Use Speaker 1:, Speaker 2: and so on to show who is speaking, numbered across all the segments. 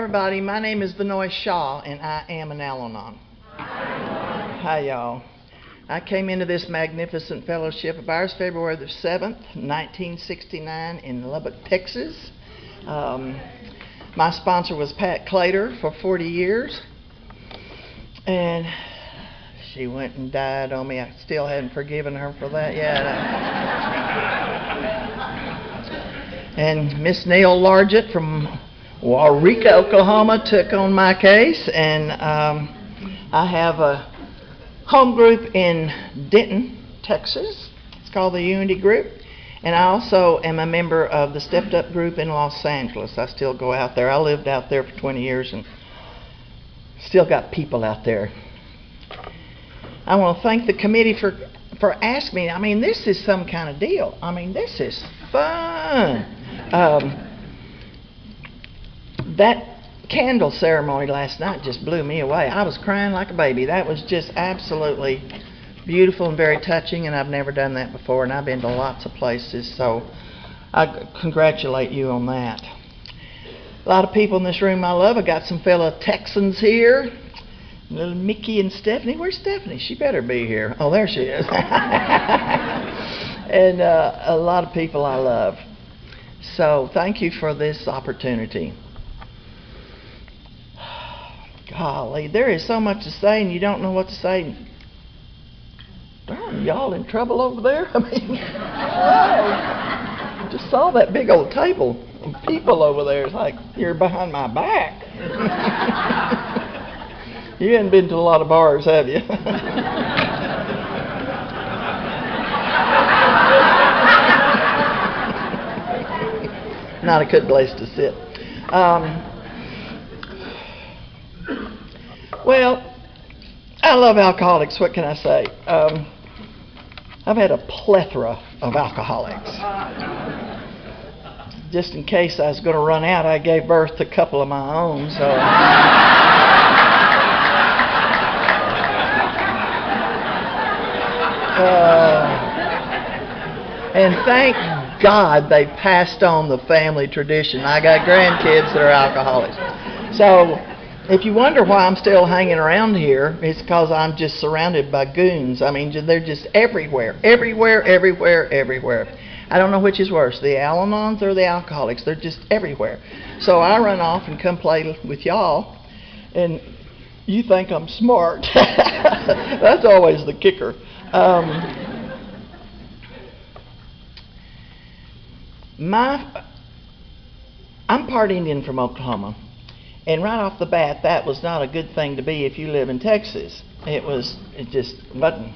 Speaker 1: everybody. My name is Vannoy Shaw, and I am an Al-Anon. Hi, y'all. I came into this magnificent fellowship of ours February the 7th, 1969 in Lubbock, Texas. My sponsor was Pat Clater for 40 years, and she went and died on me. I still hadn't forgiven her for that yet. And Miss Neil Largett from Waurika, Oklahoma, took on my case, and I have a home group in Denton, Texas. It's called the Unity Group, and I also am a member of the Stepped Up group in Los Angeles. I still go out there. I lived out there for 20 years and still got people out there. I want to thank the committee for asking me. I mean, this is some kind of deal. I mean, this is fun. That candle ceremony last night just blew me away. I was crying like a baby. That was just absolutely beautiful and very touching, and I've never done that before, and I've been to lots of places, so I congratulate you on that. A lot of people in this room I love. I got some fellow Texans here. Little Mickey and Stephanie. Where's Stephanie? She better be here. Oh, there she is. And a lot of people I love. So thank you for this opportunity. Golly, there is so much to say and you don't know what to say. Darn, y'all in trouble over there? I mean, wow. Just saw that big old table of people over there. It's like you're behind my back. You haven't been to a lot of bars, have you? Not a good place to sit. Well, I love alcoholics. What can I say? I've had a plethora of alcoholics. Just in case I was going to run out, I gave birth to a couple of my own. So, and thank God they passed on the family tradition. I got grandkids that are alcoholics. So if you wonder why I'm still hanging around here, it's because I'm just surrounded by goons. I mean, they're just everywhere, everywhere, everywhere, everywhere. I don't know which is worse, the Al-Anons or the alcoholics. They're just everywhere. So I run off and come play with y'all, and you think I'm smart. That's always the kicker. I'm part Indian from Oklahoma. And right off the bat, that was not a good thing to be if you live in Texas. It just wasn't.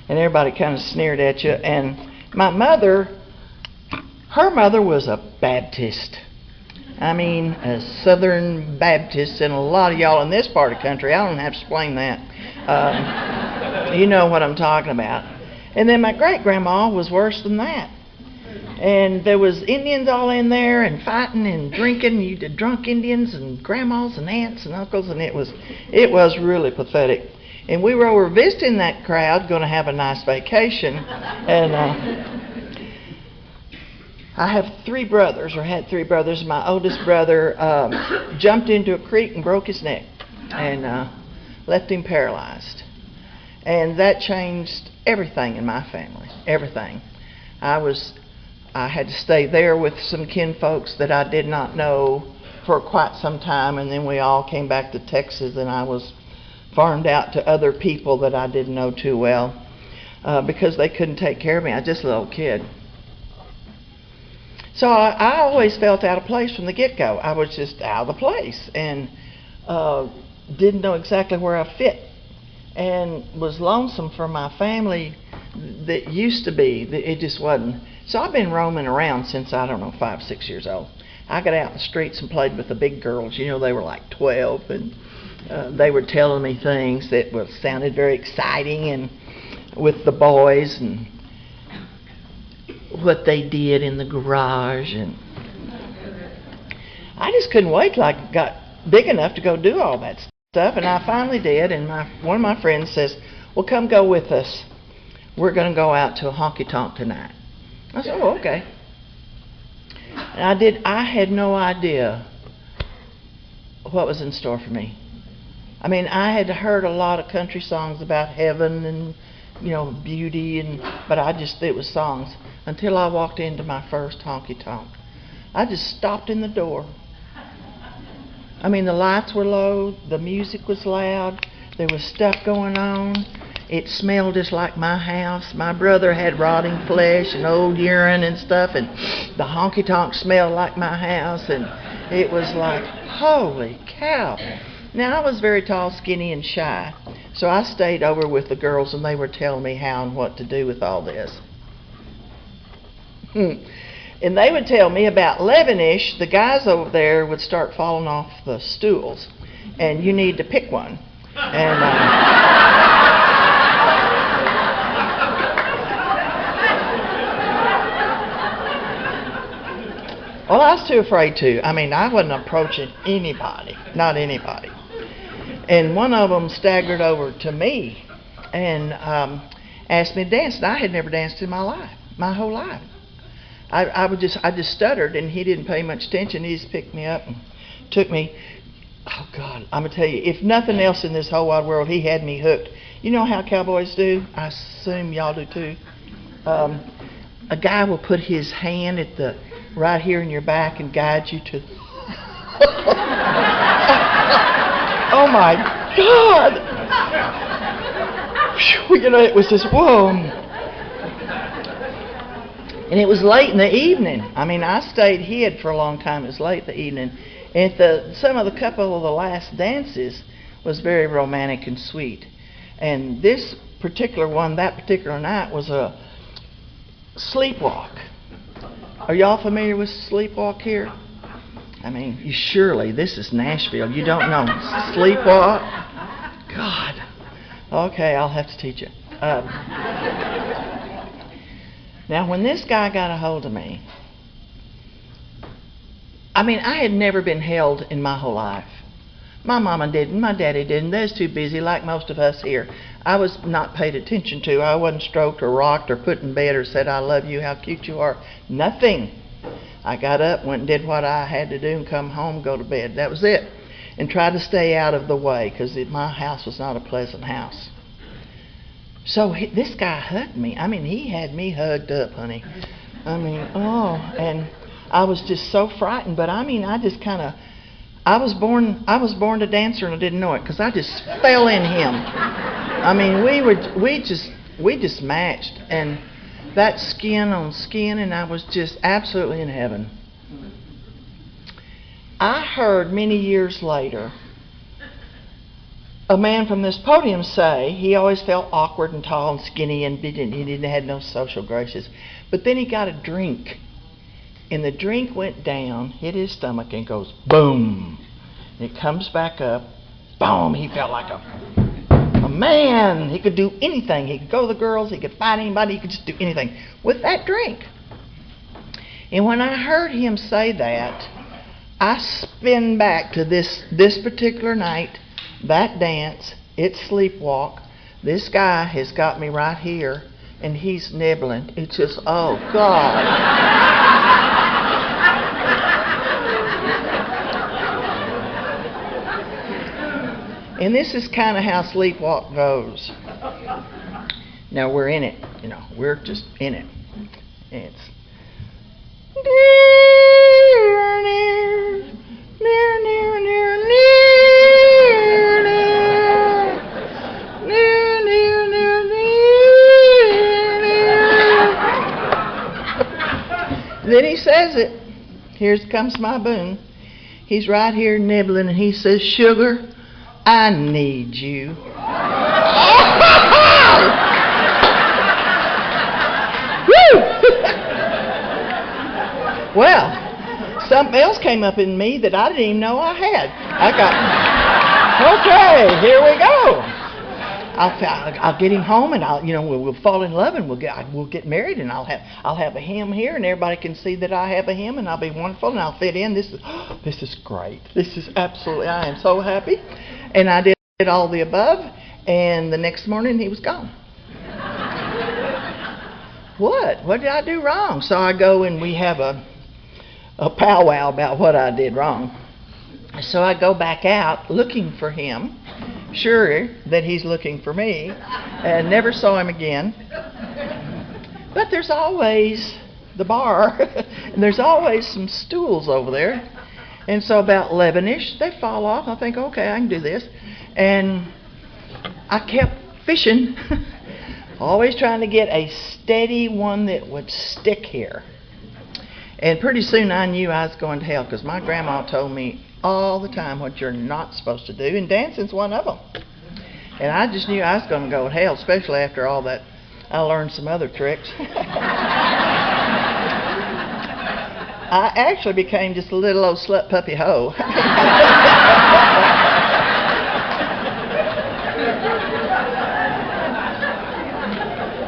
Speaker 1: And everybody kind of sneered at you. And my mother, her mother was a Baptist. I mean, a Southern Baptist, and a lot of y'all in this part of the country, I don't have to explain that. You know what I'm talking about. And then my great-grandma was worse than that. And there was Indians all in there and fighting and drinking. You did drunk Indians and grandmas and aunts and uncles, and it was really pathetic. And we were over visiting that crowd, going to have a nice vacation. And I have three brothers, or had three brothers. My oldest brother jumped into a creek and broke his neck and left him paralyzed. And that changed everything in my family, everything. I had to stay there with some kinfolks that I did not know for quite some time, and then we all came back to Texas, and I was farmed out to other people that I didn't know too well because they couldn't take care of me. I was just a little kid. So I always felt out of place from the get-go. I was just out of the place and didn't know exactly where I fit, and was lonesome for my family that used to be. It just wasn't. So I've been roaming around since, I don't know, 5, 6 years old. I got out in the streets and played with the big girls. You know, they were like 12, and they were telling me things that sounded very exciting, and with the boys and what they did in the garage. And I just couldn't wait till I got big enough to go do all that stuff, and I finally did. And one of my friends says, well, come go with us. We're going to go out to a honky-tonk tonight. I said, oh, okay. And I had no idea what was in store for me. I mean, I had heard a lot of country songs about heaven and, beauty, but it was songs until I walked into my first honky-tonk. I just stopped in the door. I mean, the lights were low, the music was loud, there was stuff going on. It smelled just like my house. My brother had rotting flesh and old urine and stuff, and the honky-tonk smelled like my house, and it was like, holy cow. Now, I was very tall, skinny, and shy, so I stayed over with the girls, and they were telling me how and what to do with all this. And they would tell me about 11-ish, the guys over there would start falling off the stools, and you need to pick one. And well, I was too afraid to. I mean, I wasn't approaching anybody, not anybody. And one of them staggered over to me and asked me to dance. And I had never danced in my life, my whole life. I just stuttered, and he didn't pay much attention. He just picked me up and took me. Oh God, I'm gonna tell you, if nothing else in this whole wide world, he had me hooked. You know how cowboys do? I assume y'all do too. A guy will put his hand at the right here in your back and guide you to. Oh my God! Whew, it was just whoa. And it was late in the evening. I mean, I stayed hid for a long time. It was late in the evening. And a couple of the last dances was very romantic and sweet. And this particular one, that particular night, was a sleepwalk. Are y'all familiar with sleepwalk here? I mean, this is Nashville. You don't know sleepwalk? God. Okay, I'll have to teach you. Now, when this guy got a hold of me, I mean, I had never been held in my whole life. My mama didn't, my daddy didn't. They was too busy, like most of us here. I was not paid attention to. I wasn't stroked or rocked or put in bed or said, I love you, how cute you are. Nothing. I got up, went and did what I had to do and come home, go to bed. That was it. And tried to stay out of the way, because my house was not a pleasant house. So this guy hugged me. I mean, he had me hugged up, honey. I mean, and I was just so frightened. But I mean, I was born a dancer, and I didn't know it, because I just fell in him. I mean, we just matched, and that skin on skin, and I was just absolutely in heaven. I heard many years later a man from this podium say he always felt awkward and tall and skinny, and he didn't have no social graces. But then he got a drink, and the drink went down, hit his stomach, and goes boom. And it comes back up, boom. He felt like a man. He could do anything. He could go to the girls. He could fight anybody. He could just do anything with that drink. And when I heard him say that, I spin back to this particular night, that dance, it's sleepwalk. This guy has got me right here, and he's nibbling. It's just, oh, God. And this is kind of how sleepwalk goes. Now, we're in it. We're just in it. It's near, near, near, near, near, near, near, near, near, near. Then he says it. Here comes my boon. He's right here nibbling, and he says, "Sugar, I need you." Well, something else came up in me that I didn't even know I had. Okay, here we go. I'll get him home, and we'll fall in love, and we'll get married, and I'll have a hymn here, and everybody can see that I have a hymn, and I'll be wonderful, and I'll fit in. This is great. This is absolutely. I am so happy, and I did all the above, and the next morning he was gone. What did I do wrong? So I go, and we have a powwow about what I did wrong. So I go back out looking for him, sure that he's looking for me, and never saw him again. But there's always the bar, and there's always some stools over there. And so about 11-ish, they fall off. I think, okay, I can do this. And I kept fishing, always trying to get a steady one that would stick here. And pretty soon I knew I was going to hell, because my grandma told me all the time what you're not supposed to do, and dancing's one of them. And I just knew I was going to go to hell, especially after all that. I learned some other tricks. I actually became just a little old slut puppy hoe.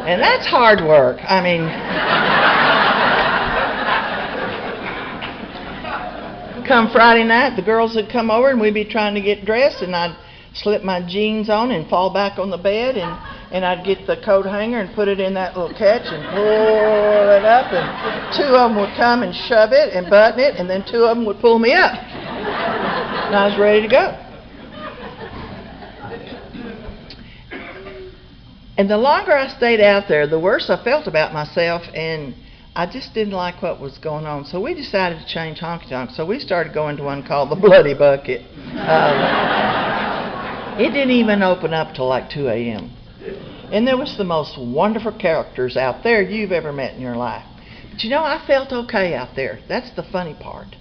Speaker 1: And that's hard work. I mean, come Friday night, the girls would come over and we'd be trying to get dressed, and I'd slip my jeans on and fall back on the bed, and I'd get the coat hanger and put it in that little catch and pull it up, and two of them would come and shove it and button it, and then two of them would pull me up. And I was ready to go. And the longer I stayed out there, the worse I felt about myself, and I just didn't like what was going on. So we decided to change honky-tonk. So we started going to one called the Bloody Bucket. It didn't even open up till like 2 a.m. And there was the most wonderful characters out there you've ever met in your life. But you know, I felt okay out there. That's the funny part.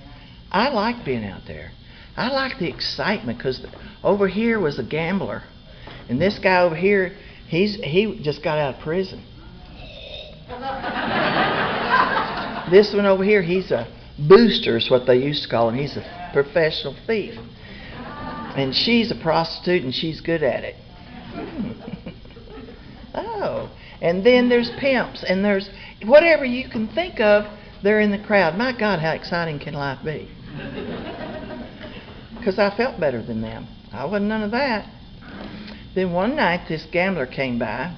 Speaker 1: I liked being out there. I liked the excitement, because over here was a gambler. And this guy over here, he just got out of prison. This one over here, he's a booster, is what they used to call him. He's a professional thief. And she's a prostitute, and she's good at it. Oh, and then there's pimps, and there's whatever you can think of, they're in the crowd. My God, how exciting can life be? Because I felt better than them. I wasn't none of that. Then one night, this gambler came by,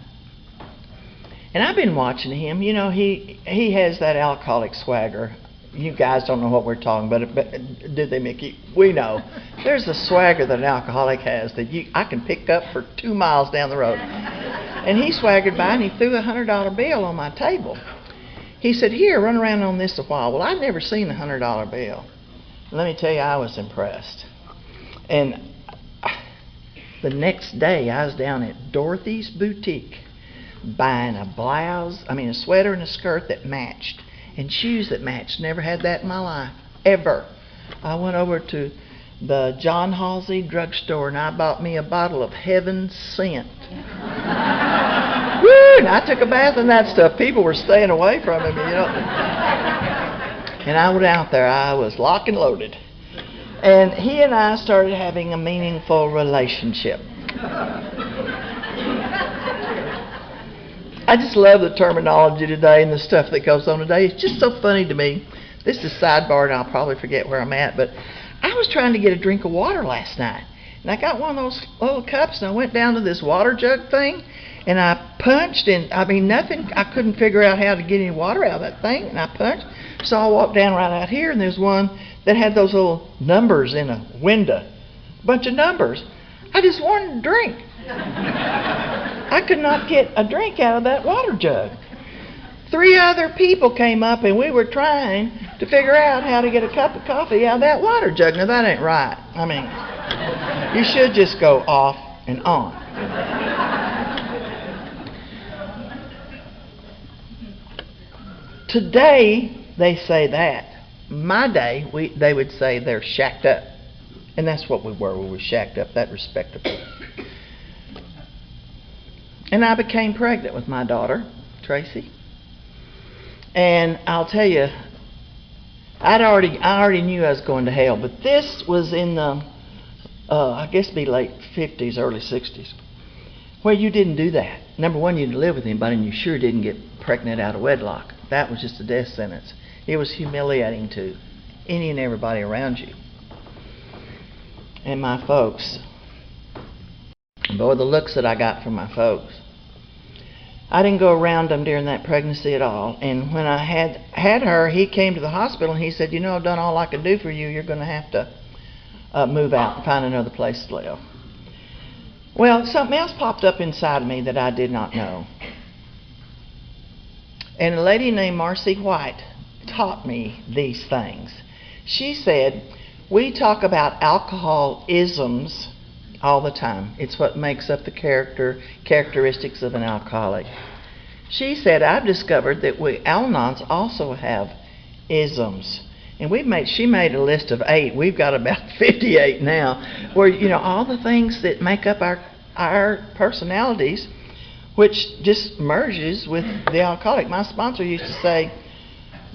Speaker 1: and I've been watching him. You know, he has that alcoholic swagger. You guys don't know what we're talking about, but do they, Mickey? We know. There's a swagger that an alcoholic has that I can pick up for 2 miles down the road. And he swaggered by and he threw a $100 bill on my table. He said, "Here, run around on this a while." Well, I'd never seen a $100 bill. Let me tell you, I was impressed. And the next day, I was down at Dorothy's Boutique buying a sweater and a skirt that matched, and shoes that matched. Never had that in my life, ever. I went over to the John Halsey drugstore and I bought me a bottle of Heaven Scent. Woo! And I took a bath in that stuff. People were staying away from me, you know. And I went out there. I was locked and loaded. And he and I started having a meaningful relationship. I just love the terminology today and the stuff that goes on today. It's just so funny to me. This is sidebar, and I'll probably forget where I'm at, but I was trying to get a drink of water last night. And I got one of those little cups, and I went down to this water jug thing, and I punched, and nothing. I couldn't figure out how to get any water out of that thing, and I punched. So I walked down right out here, and there's one that had those little numbers in a window. A bunch of numbers. I just wanted a drink. I could not get a drink out of that water jug. 3 other people came up, and we were trying to figure out how to get a cup of coffee out of that water jug. Now, that ain't right. I mean, you should just go off and on. Today, they say that. My day, they would say they're shacked up. And that's what we were. We were shacked up, that respectable. And I became pregnant with my daughter, Tracy. And I'll tell you, I already knew I was going to hell, but this was in the, I guess it'd be late 50s, early 60s, where you didn't do that. Number one, you didn't live with anybody, and you sure didn't get pregnant out of wedlock. That was just a death sentence. It was humiliating to any and everybody around you. And my folks, boy, the looks that I got from my folks. I didn't go around them during that pregnancy at all. And when I had her, he came to the hospital and he said, "You know, I've done all I could do for you. You're going to have to move out and find another place to live. Well, something else popped up inside of me that I did not know. And a lady named Marcy White taught me these things. She said, we talk about alcoholisms all the time. It's what makes up the characteristics of an alcoholic. She said, I've discovered that we Al-Anons also have isms. And she made a list of 8. We've got about 58 now, where, all the things that make up our personalities, which just merges with the alcoholic. My sponsor used to say,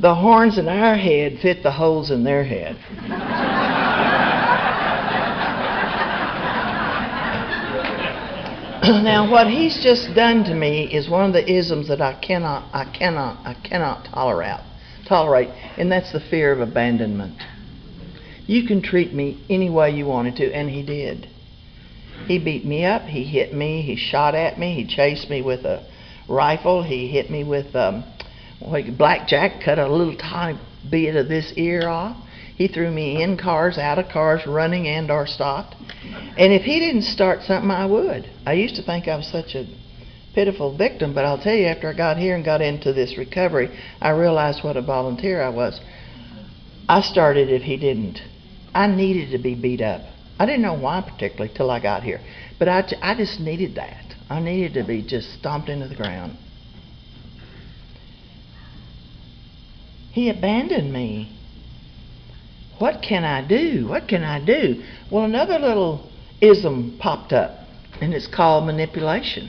Speaker 1: the horns in our head fit the holes in their head. Now, what he's just done to me is one of the isms that I cannot tolerate, and that's the fear of abandonment. You can treat me any way you wanted to, and he did. He beat me up, he hit me, he shot at me, he chased me with a rifle, he hit me with blackjack, cut a little tiny bit of this ear off. He threw me in cars, out of cars, running and or stopped. And if he didn't start something, I would. I used to think I was such a pitiful victim, but I'll tell you, after I got here and got into this recovery, I realized what a volunteer I was. I started if he didn't. I needed to be beat up. I didn't know why particularly till I got here, but I just needed that. I needed to be just stomped into the ground. He abandoned me. What can I do? What can I do? Well, another little ism popped up, and it's called manipulation.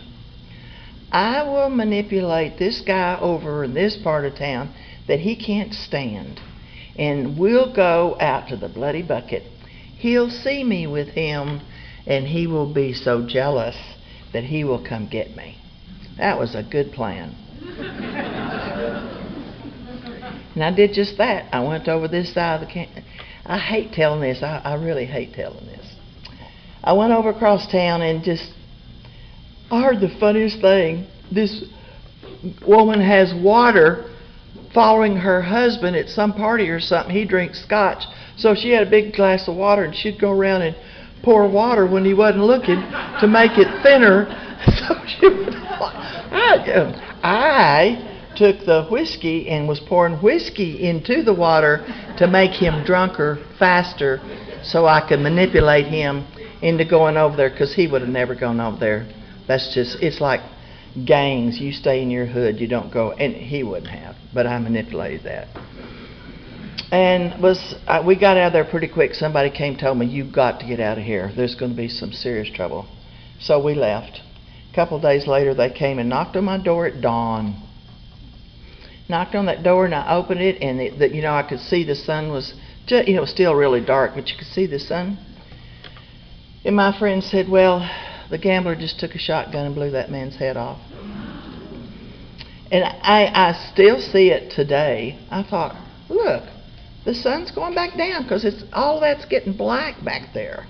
Speaker 1: I will manipulate this guy over in this part of town that he can't stand, and we'll go out to the bloody bucket. He'll see me with him, and he will be so jealous that he will come get me. That was a good plan. And I did just that. I went over this side of the camp. I hate telling this. I really hate telling this. I went over across town and I heard the funniest thing. This woman has water following her husband at some party or something. He drinks scotch. So she had a big glass of water, and she'd go around and pour water when he wasn't looking to make it thinner. So she would, I took the whiskey and was pouring whiskey into the water to make him drunker faster so I could manipulate him into going over there, because he would have never gone over there. It's like gangs. You stay in your hood, you don't go, and he wouldn't have, but I manipulated that. And we got out of there pretty quick. Somebody came and told me, you've got to get out of here. There's going to be some serious trouble. So we left. A couple of days later, they came and knocked on my door at dawn. Knocked on that door, and I opened it, and I could see the sun was, it was still really dark, but you could see the sun. And my friend said, well, the gambler just took a shotgun and blew that man's head off. And I still see it today. I thought, look, the sun's going back down, because all that's getting black back there.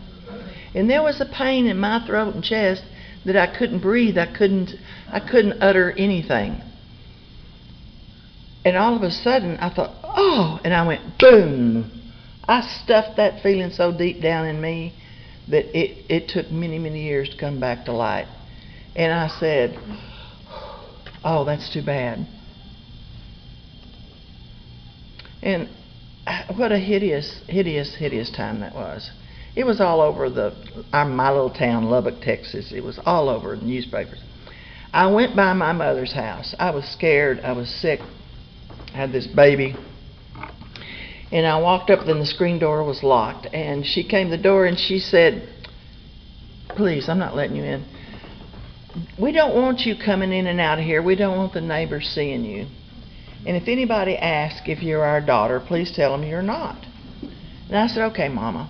Speaker 1: And there was a pain in my throat and chest that I couldn't breathe. I couldn't utter anything. And all of a sudden, I thought, oh, and I went, boom. I stuffed that feeling so deep down in me that it took many, many years to come back to light. And I said, oh, that's too bad. And what a hideous, hideous, hideous time that was. It was all over my little town, Lubbock, Texas. It was all over the newspapers. I went by my mother's house. I was scared. I was sick. I had this baby. And I walked up, and the screen door was locked. And she came to the door, and she said, please, I'm not letting you in. We don't want you coming in and out of here. We don't want the neighbors seeing you. And if anybody asks if you're our daughter, please tell them you're not. And I said, okay, Mama.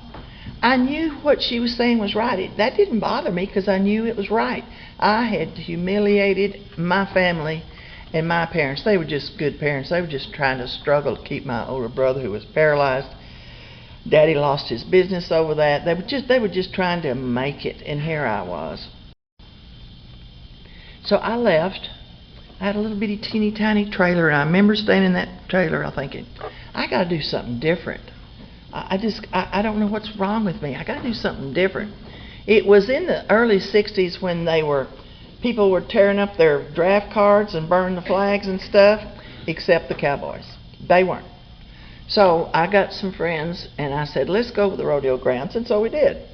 Speaker 1: I knew what she was saying was right. That didn't bother me, because I knew it was right. I had humiliated my family and my parents. They were just good parents. They were just trying to struggle to keep my older brother, who was paralyzed. Daddy lost his business over that. They were just trying to make it, and here I was. So I left. I had a little bitty teeny tiny trailer, and I remember staying in that trailer thinking, I got to do something different. I don't know what's wrong with me. I got to do something different. It was in the early 60s when people were tearing up their draft cards and burning the flags and stuff, except the Cowboys. They weren't. So I got some friends and I said, let's go to the rodeo grounds, and so we did.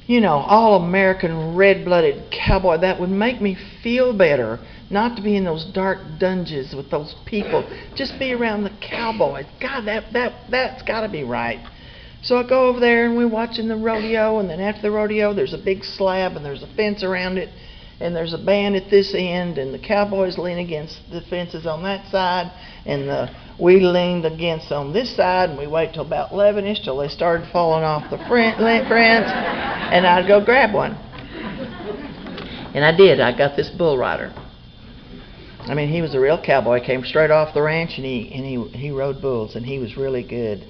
Speaker 1: You know, all American red-blooded cowboy. That would make me feel better, not to be in those dark dungeons with those people. Just be around the cowboys. God, that's got to be right. So I go over there and we're watching the rodeo, and then after the rodeo there's a big slab and there's a fence around it, and there's a band at this end, and the cowboys lean against the fences on that side, and we leaned against on this side, and we wait till about 11ish till they started falling off the fence, and I'd go grab one. And I did. I got this bull rider. I mean, he was a real cowboy. Came straight off the ranch, and he rode bulls, and he was really good.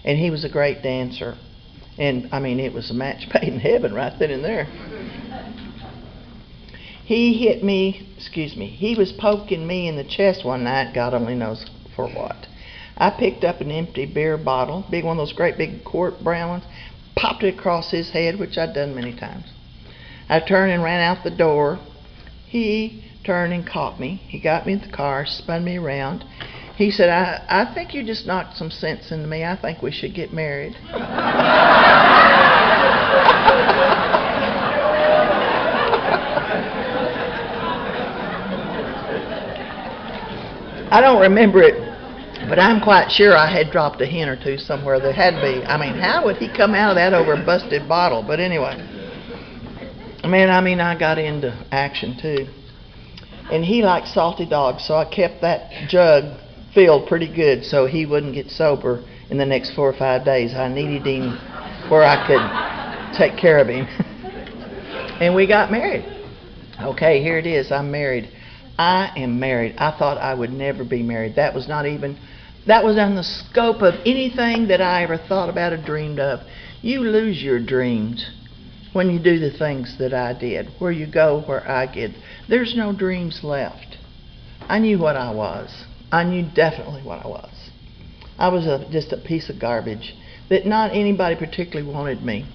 Speaker 1: And he was a great dancer. And I mean, it was a match made in heaven right then and there. He hit me, he was poking me in the chest one night, God only knows for what. I picked up an empty beer bottle, big one of those great big quart brown ones, popped it across his head, which I'd done many times. I turned and ran out the door. He turned and caught me. He got me in the car, spun me around. He said, I think you just knocked some sense into me. I think we should get married. I don't remember it, but I'm quite sure I had dropped a hint or two somewhere. There had to be. I mean, how would he come out of that over a busted bottle? But anyway, I got into action too. And he liked salty dogs, so I kept that jug filled pretty good so he wouldn't get sober in the next 4 or 5 days. I needed him where I could take care of him. And we got married. Okay, here it is. I'm married. I am married. I thought I would never be married. That was on the scope of anything that I ever thought about or dreamed of. You lose your dreams when you do the things that I did. Where you go, where I get. There's no dreams left. I knew what I was. I knew definitely what I was. I was just a piece of garbage that not anybody particularly wanted me.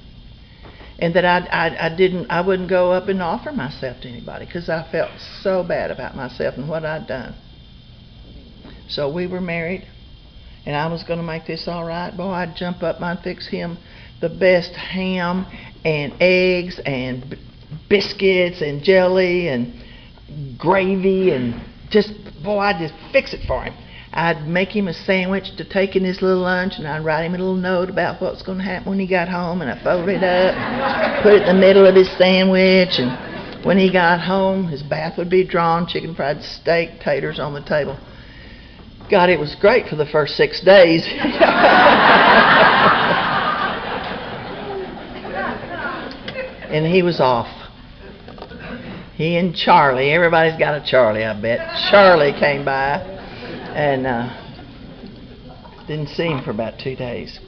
Speaker 1: And that I wouldn't go up and offer myself to anybody because I felt so bad about myself and what I'd done. So we were married, and I was going to make this all right. Boy, I'd jump up and I'd fix him the best ham and eggs and biscuits and jelly and gravy and I'd just fix it for him. I'd make him a sandwich to take in his little lunch, and I'd write him a little note about what's going to happen when he got home, and I'd fold it up, put it in the middle of his sandwich, and when he got home, his bath would be drawn, chicken fried steak, taters on the table. God, it was great for the first 6 days. And he was off. He and Charlie, everybody's got a Charlie, I bet. Charlie came by. And didn't see him for about 2 days.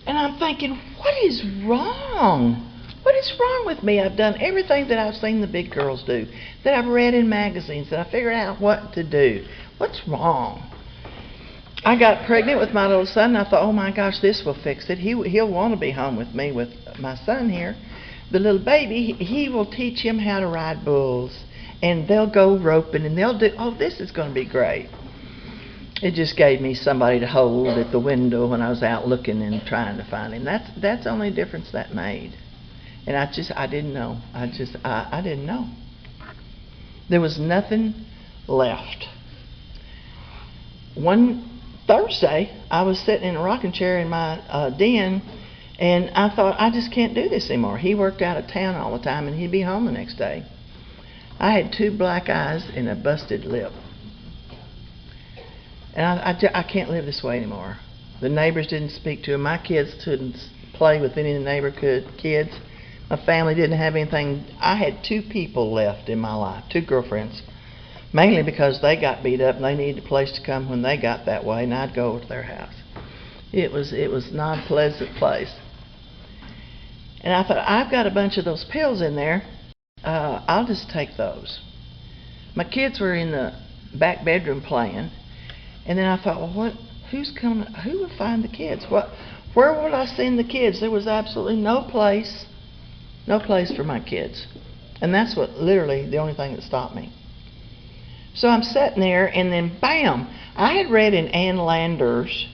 Speaker 1: And I'm thinking, what is wrong? What is wrong with me? I've done everything that I've seen the big girls do, that I've read in magazines, that I figured out what to do. What's wrong? I got pregnant with my little son, and I thought, oh my gosh, this will fix it. He'll want to be home with me, with my son here. The little baby, he will teach him how to ride bulls. And they'll go roping, and they'll do, oh, this is going to be great. It just gave me somebody to hold at the window when I was out looking and trying to find him. That's the only difference that made. And I didn't know. I didn't know. There was nothing left. One Thursday, I was sitting in a rocking chair in my den, and I thought, I just can't do this anymore. He worked out of town all the time, and he'd be home the next day. I had 2 black eyes and a busted lip. And I can't live this way anymore. The neighbors didn't speak to him. My kids couldn't play with any of the neighbor kids. My family didn't have anything. I had 2 people left in my life, 2 girlfriends. Mainly because they got beat up and they needed a place to come when they got that way, and I'd go over to their house. It was not a pleasant place. And I thought, I've got a bunch of those pills in there. I'll just take those. My kids were in the back bedroom playing, and then I thought, well, Who will find the kids? Where will I send the kids? There was absolutely no place for my kids. And that's what literally the only thing that stopped me. So I'm sitting there, and then bam, I had read in Ann Landers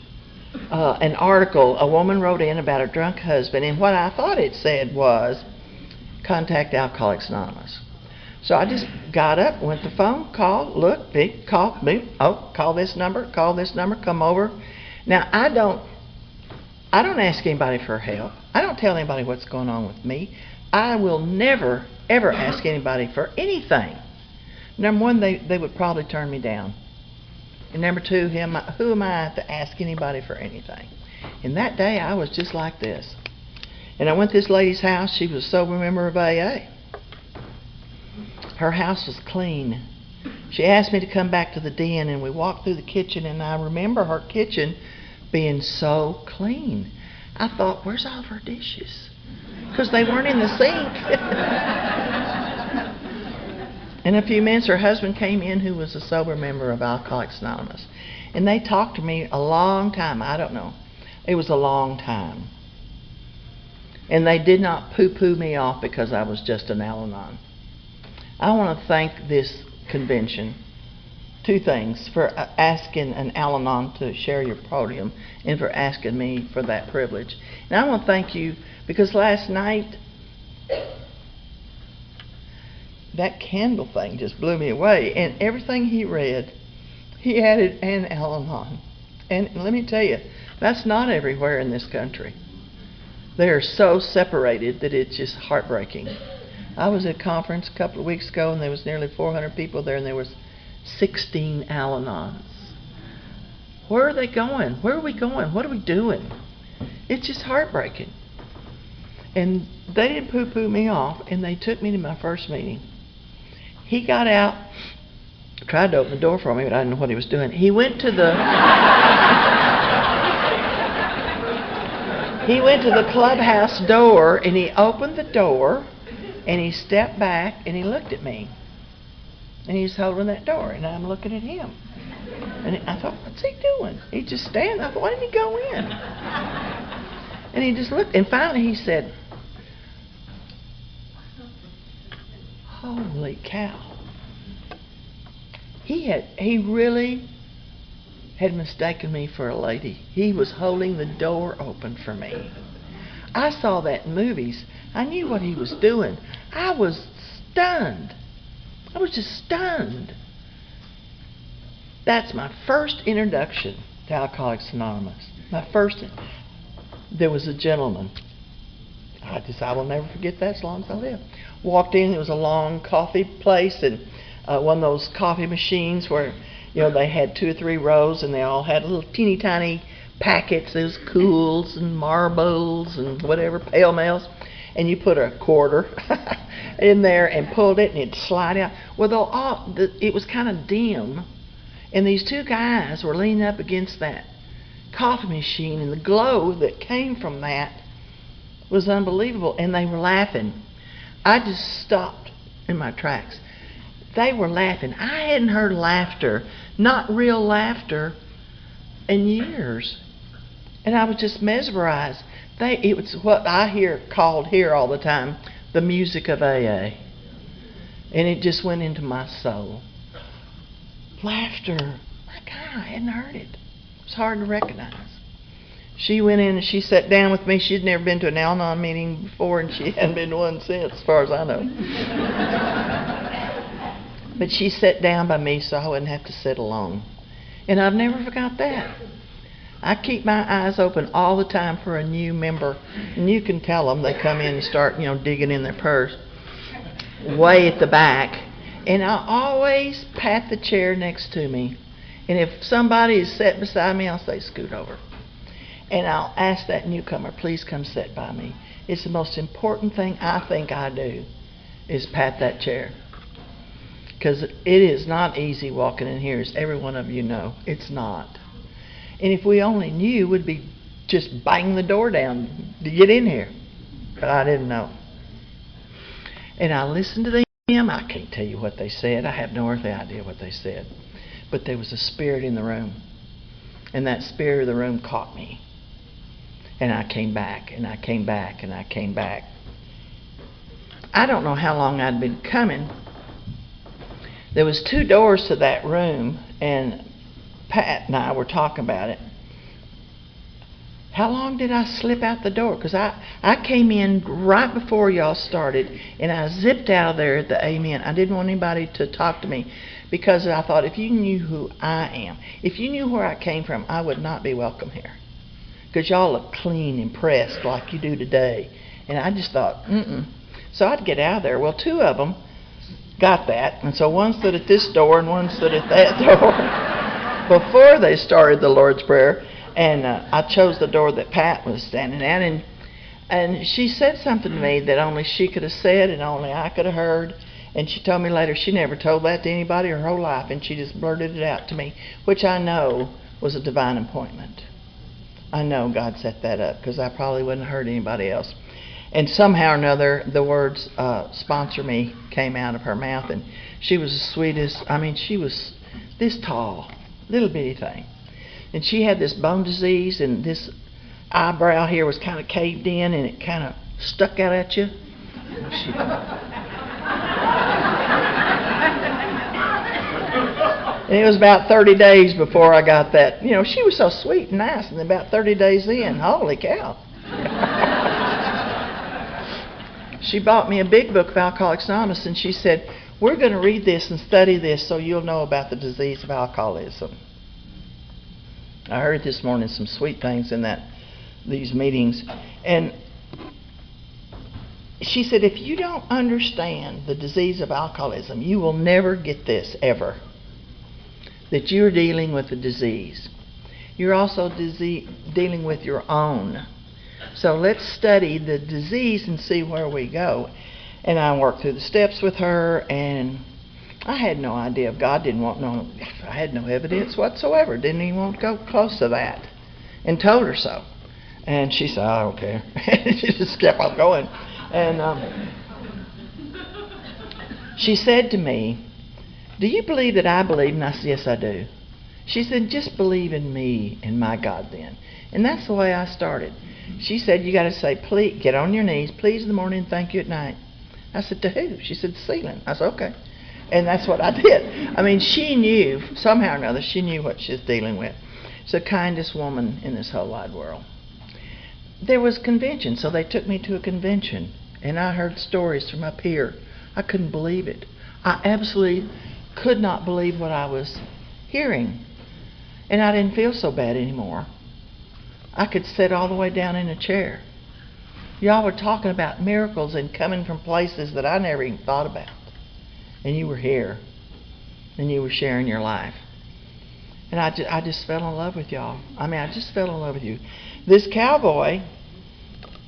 Speaker 1: an article a woman wrote in about her drunk husband, and what I thought it said was, contact Alcoholics Anonymous. So I just got up, went to the phone, called, looked, beep, call, beep, oh, call this number, come over. Now I don't ask anybody for help. I don't tell anybody what's going on with me. I will never, ever ask anybody for anything. Number one, they would probably turn me down. And number two, who am I to ask anybody for anything? And that day I was just like this. And I went to this lady's house. She was a sober member of AA. Her house was clean. She asked me to come back to the den, and we walked through the kitchen, and I remember her kitchen being so clean. I thought, where's all of her dishes? Because they weren't in the sink. In a few minutes, her husband came in, who was a sober member of Alcoholics Anonymous. And they talked to me a long time. I don't know. It was a long time. And they did not poo-poo me off because I was just an Al-Anon. I want to thank this convention. Two things: for asking an Al-Anon to share your podium, and for asking me for that privilege. And I want to thank you because last night, that candle thing just blew me away. And everything he read, he added an Al-Anon. And let me tell you, that's not everywhere in this country. They are so separated that it's just heartbreaking. I was at a conference a couple of weeks ago, and there was nearly 400 people there, and there was 16 Al-Anons. Where are they going? Where are we going? What are we doing? It's just heartbreaking. And they didn't poo-poo me off, and they took me to my first meeting. He got out, tried to open the door for me, but I didn't know what he was doing. He went to the clubhouse door, and he opened the door, and he stepped back, and he looked at me. And he's holding that door, and I'm looking at him. And I thought, what's he doing? He just standing. I thought, why didn't he go in? And he just looked, and finally he said, holy cow. He really had mistaken me for a lady. He was holding the door open for me. I saw that in movies. I knew what he was doing. I was stunned. I was just stunned. That's my first introduction to Alcoholics Anonymous. There was a gentleman. I will never forget that as long as I live. Walked in, it was a long coffee place, and one of those coffee machines where, they had 2 or 3 rows, and they all had little teeny tiny packets. There was Cools and Marbles and whatever, Pale Males. And you put a quarter in there and pulled it, and it'd slide out. Well, it was kind of dim, and these 2 guys were leaning up against that coffee machine, and the glow that came from that was unbelievable, and they were laughing. I just stopped in my tracks. They were laughing. I hadn't heard laughter, not real laughter, in years. And I was just mesmerized. It was what I called here all the time, the music of AA. And it just went into my soul. Laughter. My God, I hadn't heard it. It was hard to recognize. She went in and she sat down with me. She'd never been to an Al-Anon meeting before, and she hadn't been to one since, as far as I know. But she sat down by me so I wouldn't have to sit alone. And I've never forgot that. I keep my eyes open all the time for a new member. And you can tell them. They come in and start, digging in their purse way at the back. And I always pat the chair next to me. And if somebody is sitting beside me, I'll say, scoot over. And I'll ask that newcomer, please come sit by me. It's the most important thing I think I do, is pat that chair. Because it is not easy walking in here, as every one of you know. It's not. And if we only knew, we'd be just banging the door down to get in here. But I didn't know. And I listened to them. I can't tell you what they said. I have no earthly idea what they said. But there was a spirit in the room. And that spirit of the room caught me. And I came back, and I came back, and I came back. I don't know how long I'd been coming. There was 2 doors to that room, and Pat and I were talking about it. How long did I slip out the door? Because I came in right before y'all started, and I zipped out of there at the amen. I didn't want anybody to talk to me, because I thought, if you knew who I am, if you knew where I came from, I would not be welcome here. Because y'all look clean and pressed like you do today. And I just thought, So I'd get out of there. Well, 2 of them got that. And so one stood at this door and one stood at that door before they started the Lord's Prayer. And I chose the door that Pat was standing at. And she said something to me that only she could have said and only I could have heard. And she told me later she never told that to anybody her whole life. And she just blurted it out to me, which I know was a divine appointment. I know God set that up, because I probably wouldn't have heard anybody else. And somehow or another, the words sponsor me came out of her mouth. And she was the sweetest. I mean, she was this tall, little bitty thing. And she had this bone disease, and this eyebrow here was kind of caved in, and it kind of stuck out at you. And it was about 30 days before I got that. You know, she was so sweet and nice, and about 30 days in, holy cow. She bought me a big book of Alcoholics Anonymous, and she said, we're going to read this and study this so you'll know about the disease of alcoholism. I heard this morning some sweet things in these meetings. And she said, if you don't understand the disease of alcoholism, you will never get this, ever. That you're dealing with a disease. You're also dealing with your own. So let's study the disease and see where we go. And I worked through the steps with her, and I had no idea if God didn't want I had no evidence whatsoever. Didn't even want to go close to that. And told her so. And she said, I don't care. She just kept on going. And she said to me, do you believe that I believe? And I said, yes, I do. She said, just believe in me and my God then. And that's the way I started. She said, you got to say, please, get on your knees, please in the morning, thank you at night. I said, to who? She said, the ceiling. I said, okay. And that's what I did. I mean, she knew, somehow or another, she knew what she was dealing with. She's the kindest woman in this whole wide world. There was a convention, so they took me to a convention. And I heard stories from up here. I couldn't believe it. I absolutely could not believe what I was hearing. And I didn't feel so bad anymore. I could sit all the way down in a chair. Y'all were talking about miracles and coming from places that I never even thought about. And you were here. And you were sharing your life. And I just fell in love with y'all. I mean, I just fell in love with you. This cowboy,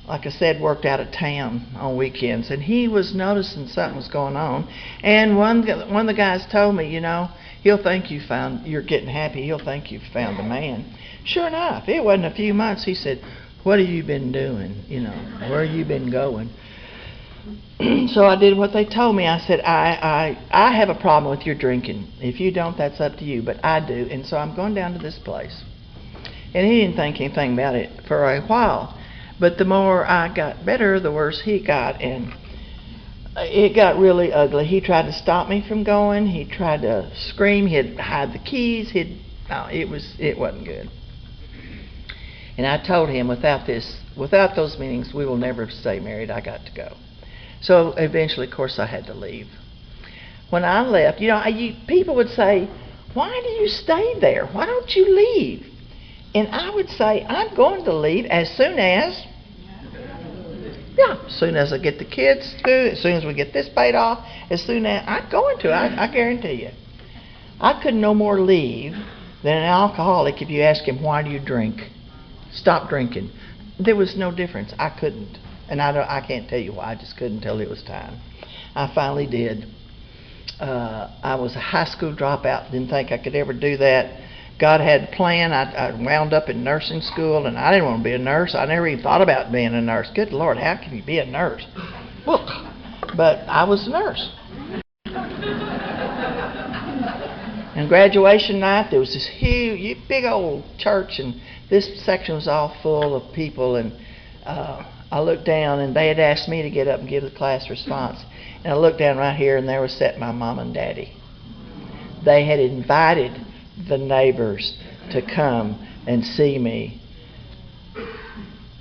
Speaker 1: like I said, worked out of town on weekends, and he was noticing something was going on. And one of the guys told me, you know, he'll think you're getting happy. He'll think you've found the man. Sure enough, it wasn't a few months. He said, what have you been doing? You know, where have you been going? So I did what they told me. I said, I have a problem with your drinking. If you don't, that's up to you, but I do. And so I'm going down to this place. And he didn't think anything about it for a while. But the more I got better, the worse he got. And it got really ugly. He tried to stop me from going. He tried to scream. He'd hide the keys. It wasn't good. And I told him, without those meetings, we will never stay married. I got to go. So eventually, of course, I had to leave. When I left, you know, people would say, why do you stay there? Why don't you leave? And I would say, I'm going to leave as soon as I get the kids through, as soon as we get this paid off, I'm going to, I guarantee you. I could no more leave than an alcoholic if you ask him, why do you drink? Stop drinking. There was no difference. I couldn't. And I can't tell you why. I just couldn't till it was time. I finally did. I was a high school dropout. Didn't think I could ever do that. God had a plan. I wound up in nursing school, and I didn't want to be a nurse. I never even thought about being a nurse. Good Lord, how can you be a nurse? Look, but I was a nurse. And graduation night, there was this huge, big old church, and this section was all full of people. And I looked down, and they had asked me to get up and give the class response. And I looked down right here, and there was sitting my mom and daddy. They had invited the neighbors to come and see me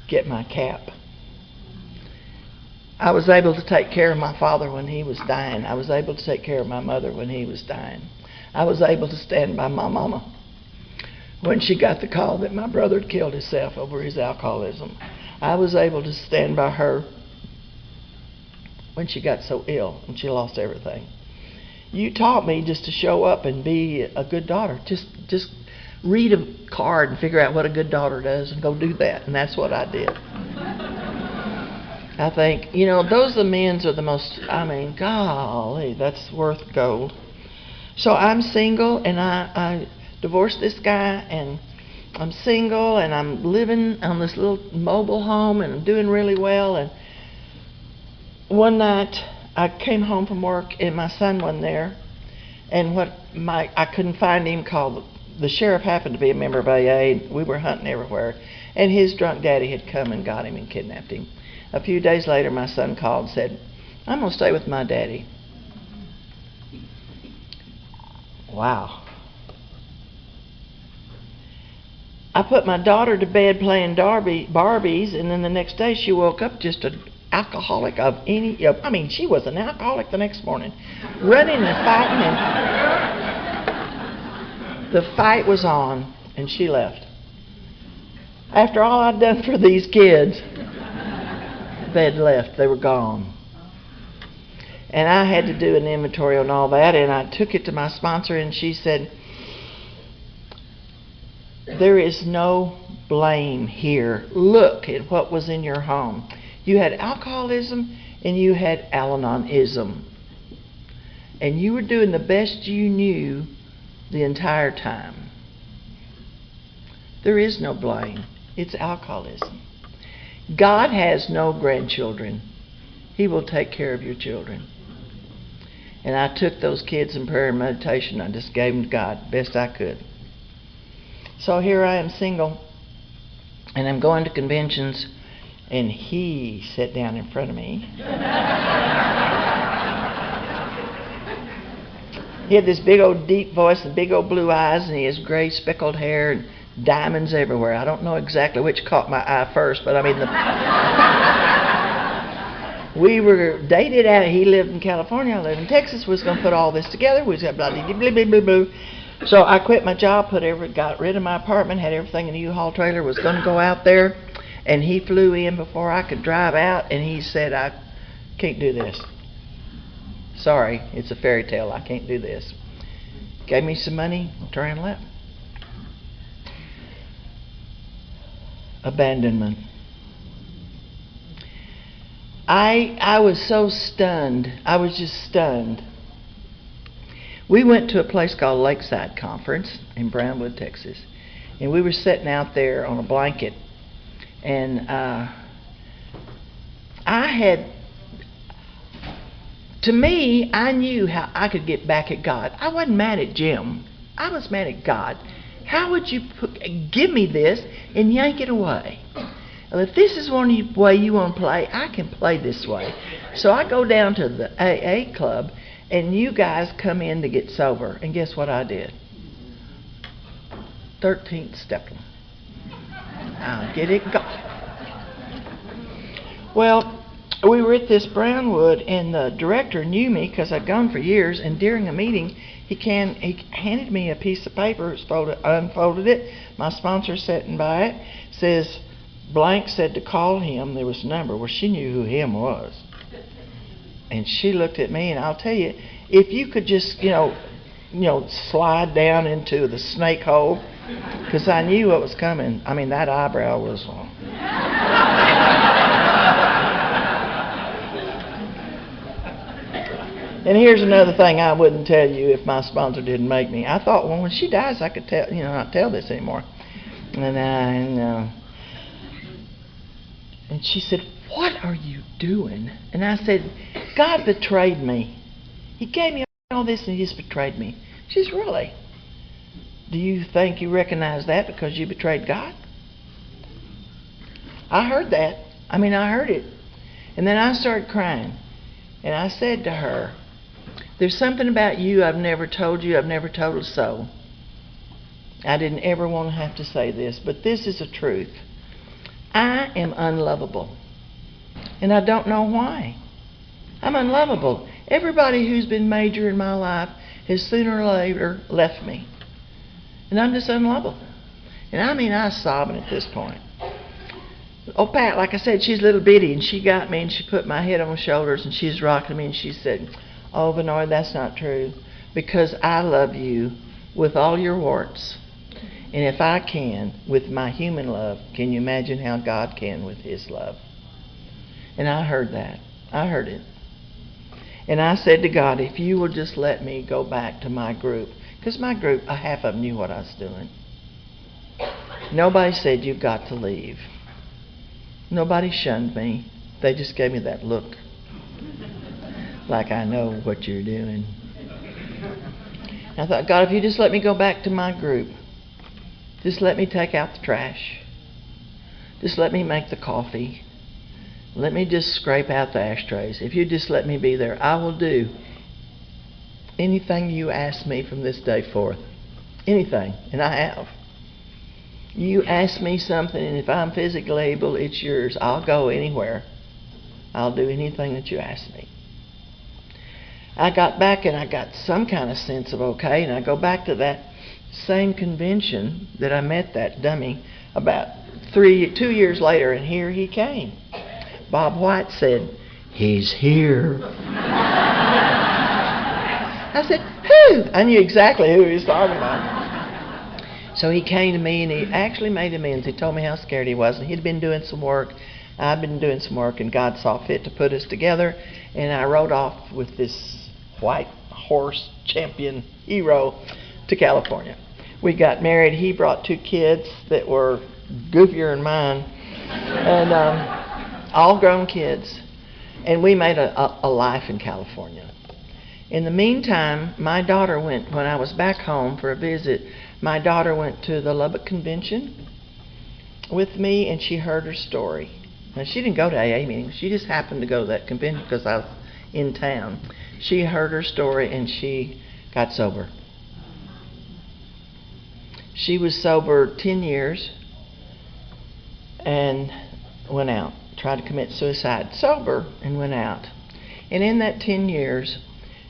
Speaker 1: get my cap. I was able to take care of my father when he was dying. I was able to take care of my mother when he was dying. I was able to stand by my mama when she got the call that my brother had killed himself over his alcoholism. I was able to stand by her when she got so ill and she lost everything. You taught me just to show up and be a good daughter. Just read a card and figure out what a good daughter does and go do that. And that's what I did. I think, those amens are the most, golly, that's worth gold. So I'm single, and I divorced this guy, and I'm single, and I'm living on this little mobile home, and I'm doing really well. And one night I came home from work, and my son wasn't there, and I couldn't find him. Called the sheriff, happened to be a member of AA, and we were hunting everywhere, and his drunk daddy had come and got him and kidnapped him. A few days later, my son called and said, "I'm going to stay with my daddy." Wow. I put my daughter to bed playing Barbies, and then the next day she woke up just an alcoholic of any... she was an alcoholic the next morning, running and fighting, and the fight was on, and she left. After all I'd done for these kids, they had left. They were gone. And I had to do an inventory on all that, and I took it to my sponsor, and she said, "There is no blame here. Look at what was in your home. You had alcoholism and you had Al-Anonism. And you were doing the best you knew the entire time. There is no blame. It's alcoholism. God has no grandchildren. He will take care of your children." And I took those kids in prayer and meditation. I just gave them to God best I could. So here I am single, and I'm going to conventions, and he sat down in front of me. He had this big old deep voice and big old blue eyes, and he has gray speckled hair and diamonds everywhere. I don't know exactly which caught my eye first, but we were dated out. He lived in California, I lived in Texas. We was going to put all this together. We was going to blah, blah, blah, blah, blah. So I quit my job, got rid of my apartment, had everything in a U-Haul trailer, was going to go out there, and he flew in before I could drive out, and he said, "I can't do this. Sorry, it's a fairy tale. I can't do this." Gave me some money, turned and left. Abandonment. I was so stunned. I was just stunned. We went to a place called Lakeside Conference in Brownwood, Texas. And we were sitting out there on a blanket. And to me, I knew how I could get back at God. I wasn't mad at Jim. I was mad at God. How would you give me this and yank it away? Well, if this is one way you want to play, I can play this way. So I go down to the AA club, and you guys come in to get sober. And guess what I did? 13th step. I'll get it going. Well, we were at this Brownwood, and the director knew me because I'd gone for years. And during a meeting, he handed me a piece of paper, unfolded it. My sponsor sitting by it says, "Blank said to call him." There was a number. Well, she knew who him was. And she looked at me, and I'll tell you, if you could just, slide down into the snake hole, because I knew what was coming. That eyebrow was on. And here's another thing I wouldn't tell you if my sponsor didn't make me. I thought, well, when she dies, I could tell, not tell this anymore. And she said, "What are you doing?" And I said, "God betrayed me. He gave me all this and he just betrayed me." She said, "Really?" Do you think you recognize that because you betrayed God? I heard that. I heard it. And then I started crying. And I said to her, there's something about you I've never told you. I've never told a soul. I didn't ever want to have to say this, but this is the truth. I am unlovable. And I don't know why. I'm unlovable. Everybody who's been major in my life has sooner or later left me. And I'm just unlovable. And I was sobbing at this point. Oh, Pat, like I said, she's little bitty, and she got me, and she put my head on her shoulders, and she's rocking me, and she said, oh, Vannoy, that's not true, because I love you with all your warts. And if I can, with my human love, can you imagine how God can with His love? And I heard that. I heard it. And I said to God, if you will just let me go back to my group, because my group, half of them knew what I was doing. Nobody said, you've got to leave. Nobody shunned me. They just gave me that look. Like I know what you're doing. I thought, God, if you just let me go back to my group, just let me take out the trash. Just let me make the coffee. Let me just scrape out the ashtrays. If you just let me be there, I will do anything you ask me from this day forth. Anything. And I have. You ask me something, and if I'm physically able, it's yours. I'll go anywhere. I'll do anything that you ask me. I got back and I got some kind of sense of okay, and I go back to that same convention that I met that dummy about 2 years later, and here he came. Bob White said, he's here. I said, who? I knew exactly who he was talking about. So he came to me and he actually made amends. He told me how scared he was, and he'd been doing some work. I'd been doing some work, and God saw fit to put us together, and I rode off with this white horse champion hero to California. We got married. He brought 2 kids that were goofier than mine, and all grown kids, and we made a life in California. In the meantime, my daughter went, when I was back home for a visit, my daughter went to the Lubbock Convention with me, and she heard her story. Now, she didn't go to AA meetings. She just happened to go to that convention because I was in town. She heard her story, and she got sober. She was sober 10 years and went out. Tried to commit suicide. Sober and went out. And in that 10 years,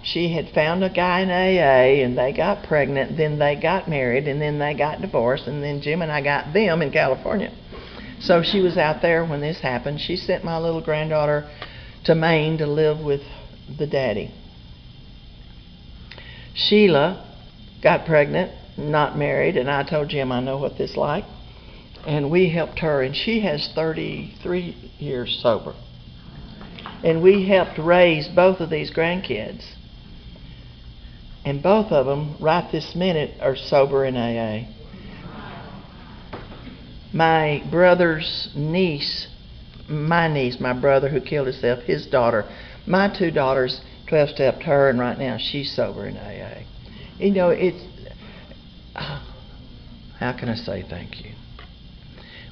Speaker 1: she had found a guy in AA, and they got pregnant, then they got married, and then they got divorced, and then Jim and I got them in California. So she was out there when this happened. She sent my little granddaughter to Maine to live with the daddy. Sheila got pregnant, not married, and I told Jim I know what this is like. And we helped her, and she has 33 years sober. And we helped raise both of these grandkids. And both of them, right this minute, are sober in AA. My brother's niece, my brother who killed himself, his daughter, my 2 daughters 12-stepped her, and right now she's sober in AA. You know, it's, how can I say thank you?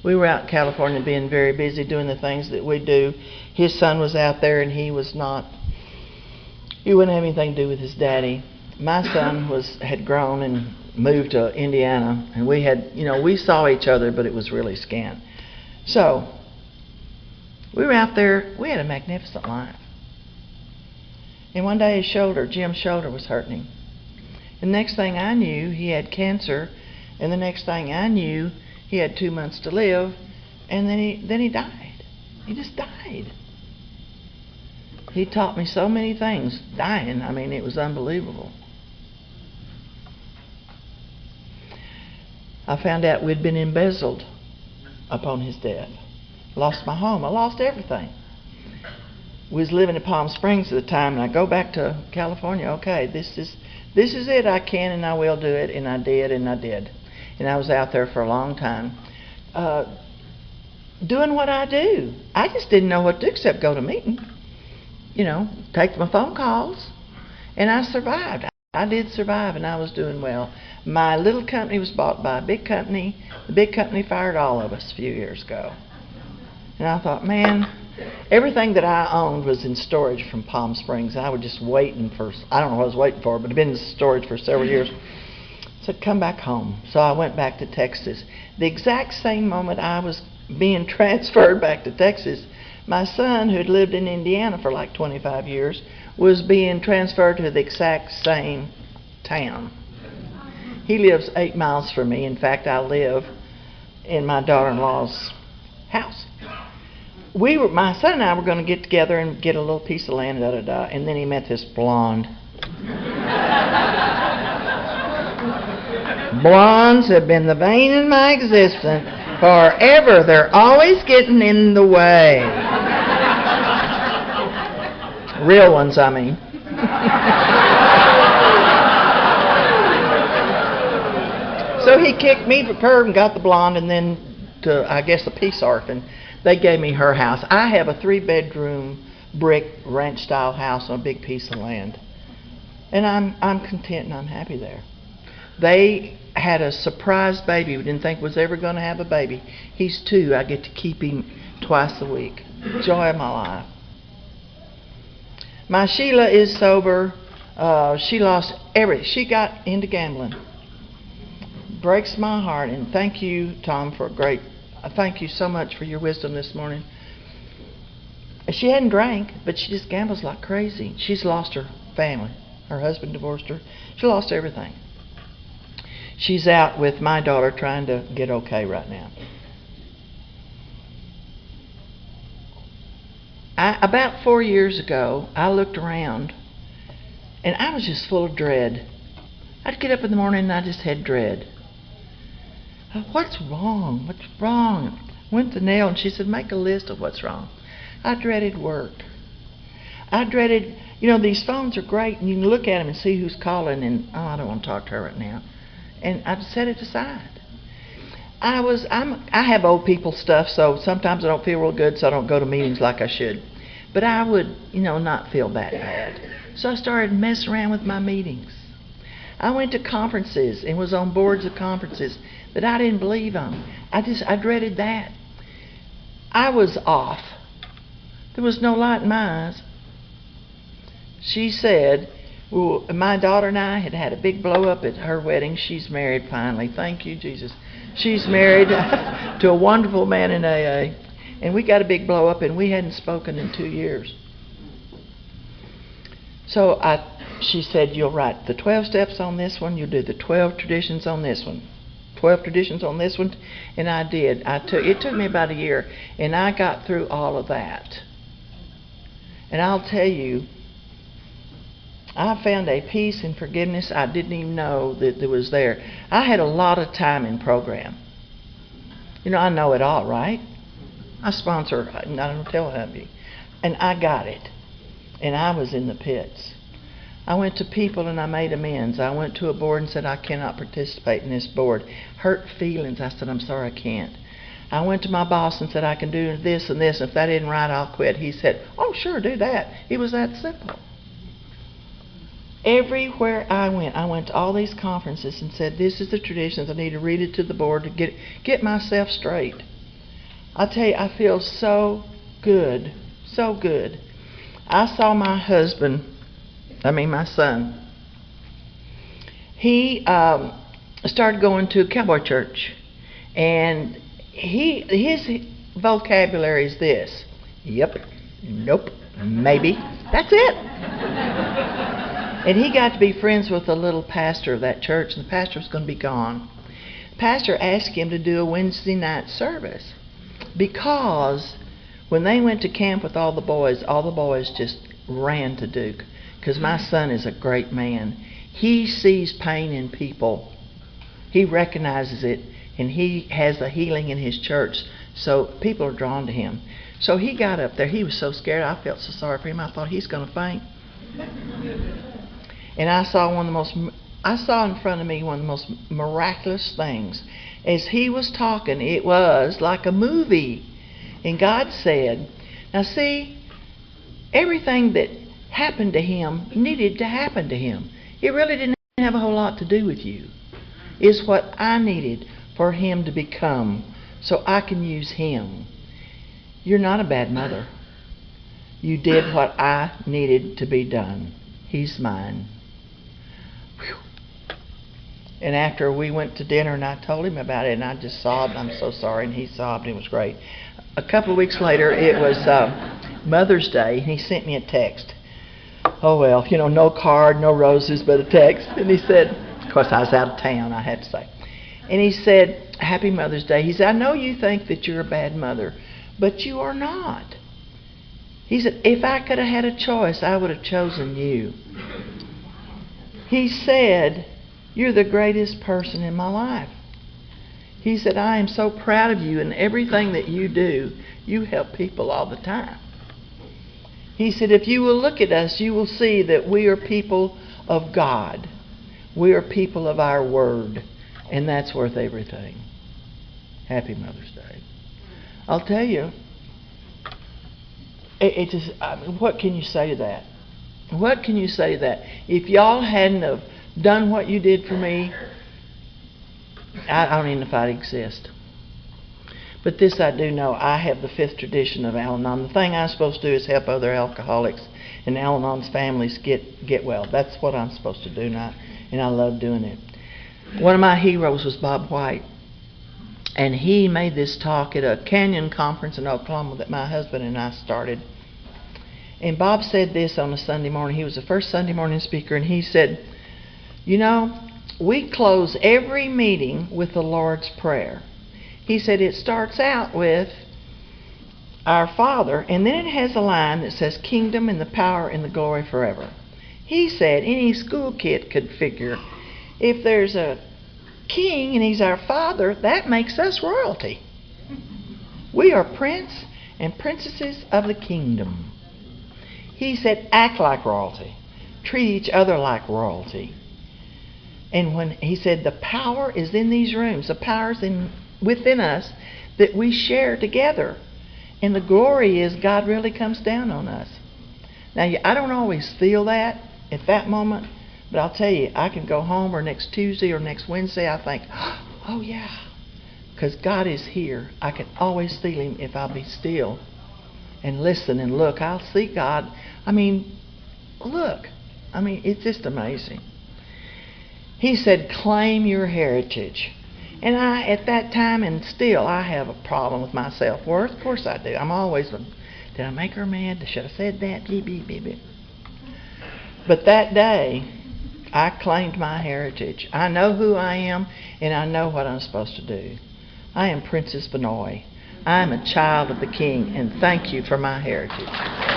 Speaker 1: We were out in California being very busy doing the things that we do. His son was out there, and he wouldn't have anything to do with his daddy. My son had grown and moved to Indiana, and we saw each other, but it was really scant. So we were out there. We had a magnificent life. And one day Jim's shoulder was hurting him. And the next thing I knew, he had cancer, and the next thing I knew, he had 2 months to live, and then he died. He just died. He taught me so many things, dying. It was unbelievable. I found out we'd been embezzled upon his death. Lost my home. I lost everything. We was living in Palm Springs at the time, and I go back to California. Okay, this is it. I can and I will do it, and I did, and I did. And I was out there for a long time doing what I do. I just didn't know what to do except go to meeting. Take my phone calls, and I survived. I did survive, and I was doing well. My little company was bought by a big company. The big company fired all of us a few years ago. And I thought, man, everything that I owned was in storage from Palm Springs. I was just waiting for, I don't know what I was waiting for, but it had been in storage for several years. I said, come back home. So I went back to Texas. The exact same moment I was being transferred back to Texas, my son, who had lived in Indiana for like 25 years, was being transferred to the exact same town. He lives 8 miles from me. In fact, I live in my daughter-in-law's house. My son and I were going to get together and get a little piece of land, and then he met this blonde. Blondes have been the bane in my existence forever. They're always getting in the way. Real ones, I mean. So he kicked me to the curb and got the blonde, and then to, I guess, the peace orphan. They gave me her house. I have a 3-bedroom brick ranch-style house on a big piece of land, and I'm content and I'm happy there. They had a surprise baby we didn't think was ever going to have a baby. He's 2. I get to keep him twice a week. Joy of my life. My Sheila is sober. She lost everything. She got into gambling. Breaks my heart. And thank you, Tom, for a great. Thank you so much for your wisdom this morning. She hadn't drank, but she just gambles like crazy. She's lost her family. Her husband divorced her. She lost everything. She's out with my daughter trying to get okay right now. About 4 years ago, I looked around, and I was just full of dread. I'd get up in the morning and I just had dread. What's wrong? What's wrong? Went to Nell and she said, make a list of what's wrong. I dreaded work. I dreaded, these phones are great and you can look at them and see who's calling and, I don't want to talk to her right now. And I'd set it aside. I have old people stuff, so sometimes I don't feel real good, so I don't go to meetings like I should. But I would, not feel that bad. So I started messing around with my meetings. I went to conferences and was on boards of conferences that I didn't believe on. I dreaded that. I was off. There was no light in my eyes. She said, well, my daughter and I had had a big blow up at her wedding. She's married finally. Thank you, Jesus. She's married to a wonderful man in AA. And we got a big blow up and we hadn't spoken in 2 years. So she said, you'll write the 12 steps on this one. You'll do the 12 traditions on this one. 12 traditions on this one. And I did. It took me about a year. And I got through all of that. And I'll tell you, I found a peace and forgiveness I didn't even know that was there. I had a lot of time in program. I know it all, right? I sponsor, I don't tell you. And I got it. And I was in the pits. I went to people and I made amends. I went to a board and said, I cannot participate in this board. Hurt feelings. I said, I'm sorry, I can't. I went to my boss and said, I can do this and this. If that isn't right, I'll quit. He said, oh, sure, do that. It was that simple. Everywhere I went to all these conferences and said, this is the traditions. I need to read it to the board to get myself straight. I tell you, I feel so good, so good. I saw my my son. He started going to a cowboy church, and his vocabulary is this: yep, nope, maybe. That's it. And he got to be friends with the little pastor of that church, and the pastor was going to be gone. The pastor asked him to do a Wednesday night service because when they went to camp with all the boys just ran to Duke, because my son is a great man. He sees pain in people. He recognizes it, and he has a healing in his church, so people are drawn to him. So he got up there. He was so scared. I felt so sorry for him. I thought he's going to faint. And I saw in front of me one of the most miraculous things. As he was talking, it was like a movie. And God said, now see, everything that happened to him needed to happen to him. It really didn't have a whole lot to do with you. is what I needed for him to become so I can use him. You're not a bad mother. You did what I needed to be done. He's mine. Whew. And after we went to dinner and I told him about it and I just sobbed, I'm so sorry, and he sobbed, it was great. A couple of weeks later, it was Mother's Day, and he sent me a text. Oh well, no card, no roses, but a text. And he said, of course I was out of town, I had to say. And he said, Happy Mother's Day. He said, I know you think that you're a bad mother, but you are not. He said, if I could have had a choice, I would have chosen you. He said, you're the greatest person in my life. He said, I am so proud of you, and everything that you do, you help people all the time. He said, if you will look at us, you will see that we are people of God. We are people of our word, and that's worth everything. Happy Mother's Day. I'll tell you, what can you say to that? What can you say to that? If y'all hadn't have done what you did for me, I don't even know if I'd exist. But this I do know, I have the 5th tradition of Al-Anon. The thing I'm supposed to do is help other alcoholics and Al-Anon's families get well. That's what I'm supposed to do now, and I love doing it. One of my heroes was Bob White, and he made this talk at a Canyon conference in Oklahoma that my husband and I started. And Bob said this on a Sunday morning. He was the first Sunday morning speaker, and he said, we close every meeting with the Lord's Prayer. He said it starts out with Our Father, and then it has a line that says, Kingdom and the power and the glory forever. He said any school kid could figure if there's a king and he's our Father, that makes us royalty. We are prince and princesses of the kingdom. He said act like royalty. Treat each other like royalty. And when he said the power is in these rooms, the power is within us that we share together. And the glory is God really comes down on us. Now, I don't always feel that at that moment, but I'll tell you, I can go home or next Tuesday or next Wednesday, I think, oh yeah, because God is here. I can always feel Him if I'll be still and listen and look. I'll see God. Look. It's just amazing. He said, claim your heritage. And I, at that time, and still, I have a problem with my self-worth. Of course I do. I'm always, did I make her mad? Should I have said that? But that day, I claimed my heritage. I know who I am, and I know what I'm supposed to do. I am Princess Vannoy. I am a child of the King, and thank you for my heritage.